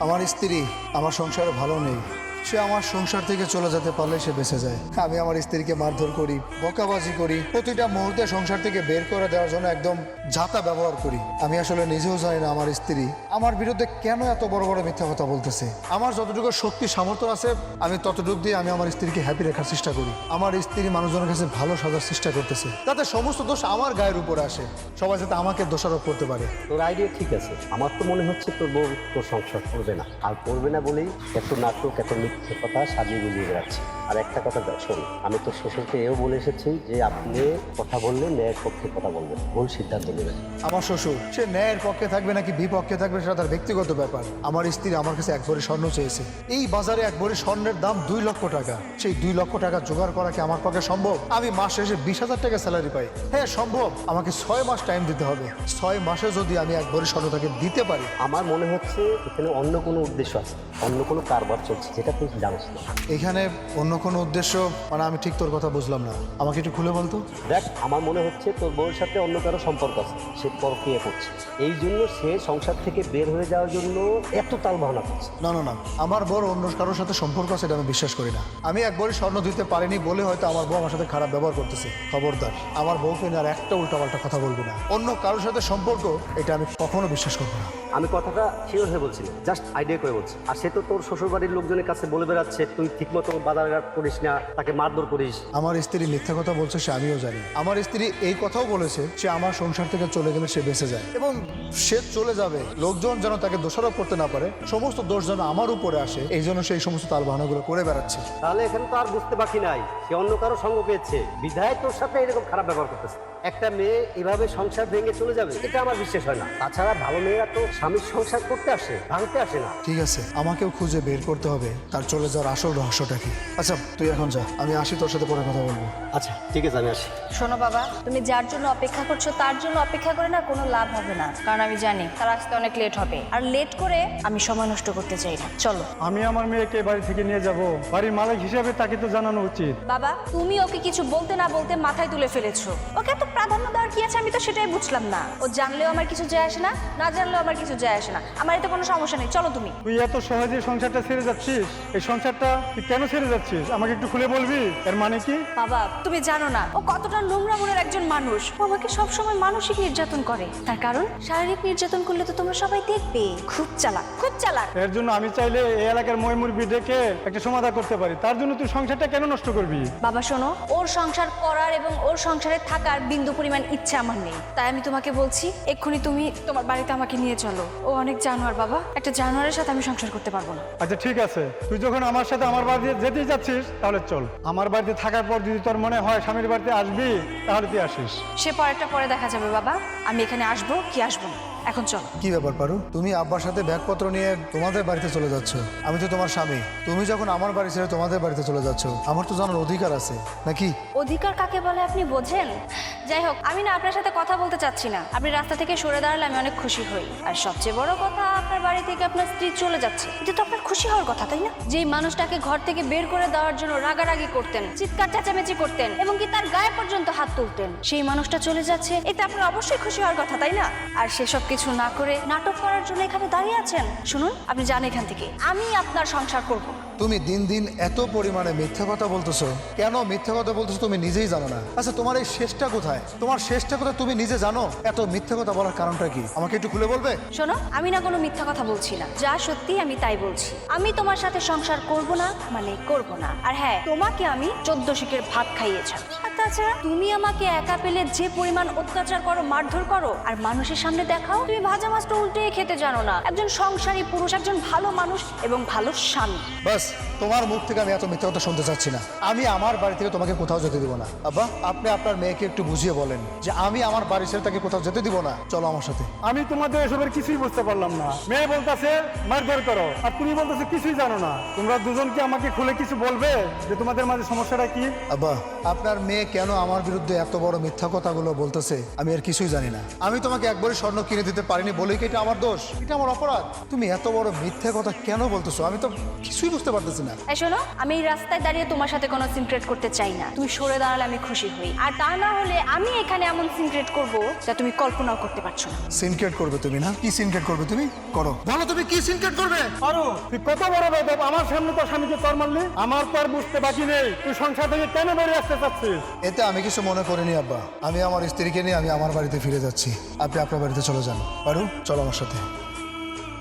আমার স্ত্রী আমার সংসারে ভালো নেই, সে আমার সংসার থেকে চলে যেতে পারলে সে বেঁচে যায়। আমি আমার স্ত্রীকে মারধর করি, বকাবাজি করি, প্রতিটা মুহূর্তে সংসার থেকে বের করে দেওয়ার জন্য একদম ঝাঁটা ব্যবহার করি। আমি আসলে নিজেও জানি না আমার স্ত্রী আমার বিরুদ্ধে কেন এত বড় বড় মিথ্যা কথা বলতেছে। আমার যতটুকু শক্তি সামর্থ্য আছে আমি ততটুকু দিয়ে আমি আমার স্ত্রীকে হ্যাপি রাখার চেষ্টা করি। আমার স্ত্রী মানুষজনের কাছে ভালো সাজার চেষ্টা করতেছে, যাতে সমস্ত দোষ আমার গায়ের উপরে আসে, সবাই যাতে আমাকে দোষারোপ করতে পারে। তোর আইডিয়া ঠিক আছে, আমার তো মনে হচ্ছে তোর বউ তোর সংসার করবে না, আর করবে না বলেই এত নাটক এত মিথ্যে কথা সাজিয়ে গুজিয়ে বেড়াচ্ছে। আর একটা কথা শোন, আমি তো শ্বশুরকে এও বলে এসেছি যে আপনি কথা বললে ন্যায়ের পক্ষে কথা বলবেন, ভুল সিদ্ধান্ত নেবেন। আমার শ্বশুর সে ন্যায়ের পক্ষে থাকবে নাকি বিপক্ষে থাকবে সেটা তার ব্যক্তিগত ব্যাপার। আমার স্ত্রী আমার কাছে এক ভরি স্বর্ণ চেয়েছে। এই বাজারে এক ভরি স্বর্ণের দাম 2 লক্ষ টাকা। সেই 2 লক্ষ টাকা জোগাড় করা কি আমার পক্ষে সম্ভব? আমি মাস শেষে 20,000 টাকা স্যালারি পাই। হ্যাঁ সম্ভব, আমাকে 6 মাস টাইম দিতে হবে। 6 মাসে যদি আমি এক ভরি স্বর্ণ তাকে দিতে পারি। আমার মনে হচ্ছে এখানে অন্য কোনো উদ্দেশ্য আছে, অন্য কোনো কারবার চলছে যেটা তুই জানিস না। এখানে অন্য কোনো উদ্দেশ্য মানে আমি ঠিক তোর কথা বুঝলাম না, আমাকে একটু খুলে বলতো। দেখ, আমার মনে হচ্ছে তোর বউয়ের সাথে অন্য কারো সম্পর্ক আছে, সে পরক্রিয়া করছে, এই জন্য সে সংসার থেকে বের হয়ে যাওয়ার জন্য এত তাল বাহানা করছে। না না না, আমার বড় অন্য কারোর সাথে সম্পর্ক আছে এটা আমি বিশ্বাস করি না। আমি এক ভরি স্বর্ণ দিতে পারিনি বলে হয়তো আমার বউ আমার সাথে খারাপ ব্যবহার করতেছে। খবরদার, আমার বউকে নিয়ে আর একটা উল্টাপাল্টা কথা বলবি না। অন্য কারোর সাথে সম্পর্ক এটা আমি কখনো বিশ্বাস করবো না। আমি কথাটা শিওর হয়ে বলছি, জাস্ট আইডিয়া করে বলছি। আর সে তো তোর শ্বশুরবাড়ির লোকজনের কাছে বলে বেড়াচ্ছে তুই ঠিকমতো বাজারঘাট করিস না, তাকে মারধর করিস। আমার স্ত্রী মিথ্যা কথা বলছে সে আমিও জানি। আমার স্ত্রী এই কথাও বলেছে সে আমার সংসার থেকে চলে গেলে সে বেঁচে যায় এবং সে চলে যাবে লোকজন যেন তাকে দোষারোপ করতে না পারে, সমস্ত দোষ যেন আমার উপরে আসে, এই জন্য সেই সমস্ত তালবাহানাগুলো করে বেড়াচ্ছে। তাহলে এখানে তো আর বুঝতে বাকি নাই, সে অন্য কারো সঙ্গ পেয়েছে বিধায় তোর সাথে এরকম খারাপ ব্যবহার করতেছে। একটা মেয়ে এভাবে সংসার ভেঙে চলে যাবে এটা আমার বিশ্বাস হয় না। তাছাড়া ভালো মেয়েরা তো স্বামীর সংসার করতে আসে, ভাঙতে আসে না। ঠিক আছে, আমাকেও খুঁজে বের করতে হবে তার চলে যাওয়ার আসল রহস্যটা কি। আচ্ছা তুই এখন যা, আমি আসি, তোর সাথে পরে কথা বলবো। আচ্ছা ঠিক আছে, আমি আসি। শোনো বাবা, তুমি যার জন্য অপেক্ষা করছো তার জন্য অপেক্ষা করে না কোনো লাভ হবে না, কারণ আমি জানি তার আসতে অনেক লেট হবে, আর লেট করে আমি সময় নষ্ট করতে চাই না। চলো। আমি আমার মেয়েকে বাড়ি থেকে নিয়ে যাব, বাড়ির মালিক হিসাবে তাকে তো জানানো উচিত। বাবা, তুমি ওকে কিছু বলতে না বলতে মাথায় তুলে ফেলেছো। ওকে এত প্রাধান্য দেওয়ার কি আছে আমি তো সেটাই বুঝলাম না। ও জানলেও আমার কিছু যায় আসে না, না জানলেও আমার কিছু যায় আসে না। আমার এতে কোনো সমস্যা নেই, চলো তুমি। তুই এত সহজে সংসারটা ছেড়ে যাচ্ছিস, এই সংসারটা তুই কেন ছেড়ে যাচ্ছিস আমাকে একটু খুলে বলবি? এর মানে কি? বাবা, তুমি জানো না ও কতটা নোংরা মনের একজন মানুষ। ও আমাকে সবসময় মানসিক নির্যাতন করে, তার কারণ শারীরিক নির্যাতন করলে তো তোমরা সবাই দেখবে। খুব চালাক, খুব চালাক। এর জন্য আমি চাইলে এই এলাকার ময়মুরবি ডেকে একটা সমাধান করতে পারি। তার জন্য তুই সংসারটা কেন নষ্ট করবি? বাবা শোনো, ওর সংসার করার এবং ওর সংসারে থাকার বিন্দু পরিমাণ ইচ্ছা আমার নেই। তাই আমি তোমাকে বলছি এক্ষুনি তুমি তোমার বাড়িতে আমাকে নিয়ে চলো। ও অনেক জানোয়ার বাবা, একটা জানোয়ারের সাথে আমি সংসার করতে পারবো না। আচ্ছা ঠিক আছে, তুই যখন আমার সাথে আমার বাড়িতে যেতেই যাচ্ছিস তাহলে চল। আমার বাড়িতে থাকার পর যদি তোর মনে হয় স্বামীর বাড়িতে আসবি তাহলে তুই আসিস। সে পরেরটা পরে দেখা যাবে বাবা, আমি এখানে আসবো কি আসবো না, এখন চলো। কি ব্যাপার পারু, তুমি আব্বার সাথে ব্যাগপত্র নিয়ে তোমাদের বাড়িতে চলে যাচ্ছ? আমি তো তোমার স্বামী, তুমি যখন আমার বাড়ি ছেড়ে তোমাদের বাড়িতে চলে যাচ্ছ আমার তো জানার অধিকার আছে নাকি? অধিকার কাকে বলে আপনি বোঝেন? যাই হোক, আমি না আপনার সাথে কথা বলতে চাচ্ছি না। আপনি রাস্তা থেকে সরে দাঁড়ালে আমি অনেক খুশি হই। আর সবচেয়ে বড় কথা, আপনার বাড়ি থেকে আপনার স্ত্রী চলে যাচ্ছে, এটা তো আপনার খুশি হওয়ার কথা, তাই না? যেই মানুষটাকে ঘর থেকে বের করে দেওয়ার জন্য রাগারাগি করতেন, চিৎকার চেঁচামেচি করতেন, এবং কি তার গায়ে পর্যন্ত হাত তুলতেন, সেই মানুষটা চলে যাচ্ছে, এতে আপনার অবশ্যই খুশি হওয়ার কথা, তাই না? আর সেসব কিছু না করে নাটক করার জন্য এখানে দাঁড়িয়ে আছেন। শুনুন, আপনি যান এখান থেকে, আমি আপনার সংসার করব। তুমি দিন দিন এত পরিমাণে মিথ্যা কথা বলতেছো, কেন মিথ্যা কথা বলতেছো তুমি নিজেই জানো না। আচ্ছা তোমার এই শেষটা কোথায়? তোমার শেষটা কোথায় তুমি নিজে জানো? এত মিথ্যা কথা বলার কারণটা কি আমাকে একটু খুলে বলবে? শোনো, আমি না কোনো মিথ্যা কথা বলছি না, যা সত্যি আমি তাই বলছি। আমি তোমার সাথে সংসার করব না মানে করব না। আর হ্যাঁ, তোমাকে আমি 14 শিকের ভাত খাইয়েছি। আর তাছাড়া তুমি আমাকে একা পেলে যে পরিমাণ অত্যাচার করো, মারধর করো, আর মানুষের সামনে দেখাও তুমি ভাজা মাছটা উল্টে খেতে জানো না। একজন সংসারী পুরুষ, একজন ভালো মানুষ এবং ভালো স্বামী। বাস, তোমার মুখ থেকে আমি এত মিথ্যা কথা শুনতে চাচ্ছি না। আমি আমার বাড়ি থেকে তোমাকে কোথাও যেতে দিব না। আব্বা, আপনি আপনার মেয়েকে একটু বুঝিয়ে বলেন যে আমি আমার বাড়ি ছেড়ে তাকে কোথাও যেতে দিব না। চলো আমার সাথে। আমি তোমাদের এসবের কিছুই বুঝতে পারলাম না। মেয়ে বলতেছে মারধর করো, আর তুমি বলতেছে কিছুই জানো না। তোমরা দুজন কি আমাকে খুলে কিছু বলবে যে তোমাদের মাঝে সমস্যাটা কি? আব্বা, আপনার মেয়ে কেন আমার বিরুদ্ধে এত বড় মিথ্যা কথাগুলো বলতেছে আমি আর কিছুই জানি না। আমি তোমাকে একবারই স্বর্ণ কিনে দিতে পারিনি বলেই কি এটা আমার দোষ? এটা আমার অপরাধ? তুমি এত বড় মিথ্যা কথা কেন বলতেছো? আমি তো কিছুই বুঝতে পারতেছি না। এই শোনো, আমি এই রাস্তায় দাঁড়িয়ে তোমার সাথে কোনো সিনক্রেট করতে চাই না। তুমি সরে দাঁড়ালে আমি খুশি হই, আর তা না হলে আমি এখানে এমন সিনক্রেট করব যা তুমি কল্পনাও করতে পারছো না। সিনক্রেট করবে তুমি না? কি সিনক্রেট করবে তুমি? করো, বলো তুমি কি সিনক্রেট করবে? আরো তুই কত বড় বেদব, আমার সামনে তোর স্বামীকে তোর মারলি। আমার তো আর বুঝতে বাকি নেই তুই সংসার থেকে কেন বেরিয়ে আসতে চাচ্ছিস। এতে আমি কিছু মনে করিনি আব্বা। আমি আমার স্ত্রীকে নিয়ে আমি আমার বাড়িতে ফিরে যাচ্ছি। আপনি আপনার বাড়িতে চলে যান। পারু, চলো আমার সাথে।